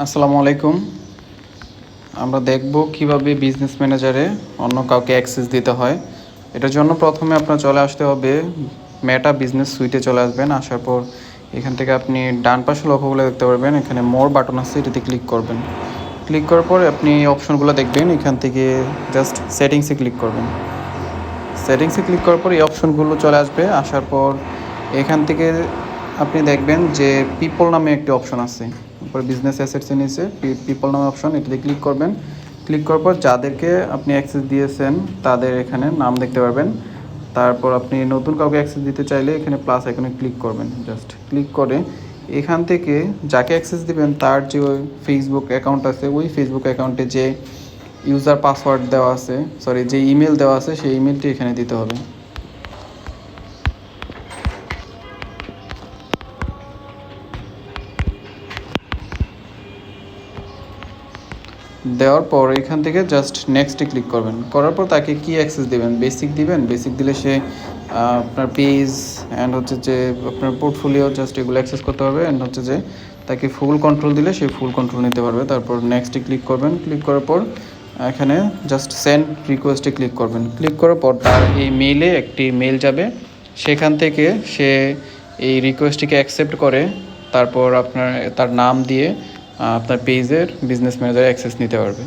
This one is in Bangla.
আসসালামু আলাইকুম। আমরা দেখব কিভাবে বিজনেস ম্যানেজারে অন্য কাউকে অ্যাক্সেস দিতে হয়। এটার জন্য প্রথমে আপনার চলে আসতে হবে মেটা বিজনেস সুইটে চলে আসবেন। আসার পর এখান থেকে আপনি ডান পাশে লক্ষ্যগুলো দেখতে পারবেন, এখানে মোর বাটন আছে, এটাতে ক্লিক করবেন। ক্লিক করার পর আপনি অপশনগুলো দেখবেন, এখান থেকে জাস্ট সেটিংসে ক্লিক করবেন। সেটিংসে ক্লিক করার পর এই অপশনগুলো চলে আসবে। আসার পর এখান থেকে আপনি দেখবেন যে পিপল নামে একটি অপশন আছে, উপরে বিজনেস অ্যাসেটসের নিচে পিপল নামে অপশন, এটাতে ক্লিক করবেন। ক্লিক করার পর যাদেরকে আপনি অ্যাক্সেস দিয়েছেন তাদের এখানে নাম দেখতে পারবেন। তারপর আপনি নতুন কাউকে অ্যাক্সেস দিতে চাইলে এখানে প্লাস আইকনে ক্লিক করবেন। জাস্ট ক্লিক করে এখান থেকে যাকে অ্যাক্সেস দিবেন তার যে ওই ফেসবুক অ্যাকাউন্ট আছে, ওই ফেসবুক অ্যাকাউন্টে যে ইউজার পাসওয়ার্ড দেওয়া আছে, যে ইমেল দেওয়া আছে, সেই ইমেলটি এখানে দিতে হবে। দেওয়ার পর এখান থেকে জাস্ট নেক্সটে ক্লিক করবেন। করার পর তাকে কি অ্যাক্সেস দেবেন, বেসিক দিবেন। বেসিক দিলে সে আপনার পেজ অ্যান্ড হচ্ছে যে আপনার পোর্টফোলিও জাস্ট এগুলো অ্যাক্সেস করতে পারবে। অ্যান্ড হচ্ছে যে তাকে ফুল কন্ট্রোল দিলে সে ফুল কন্ট্রোল নিতে পারবে। তারপর নেক্সটে ক্লিক করবেন। ক্লিক করার পর এখানে জাস্ট সেন্ড রিকোয়েস্টে ক্লিক করবেন। ক্লিক করার পর তার এই মেইলে একটি মেল যাবে, সেখান থেকে সে এই রিকোয়েস্টটিকে অ্যাকসেপ্ট করে তারপর আপনার তার নাম দিয়ে আপনার পেজের বিজনেস ম্যানেজারে অ্যাক্সেস নিতে পারবে।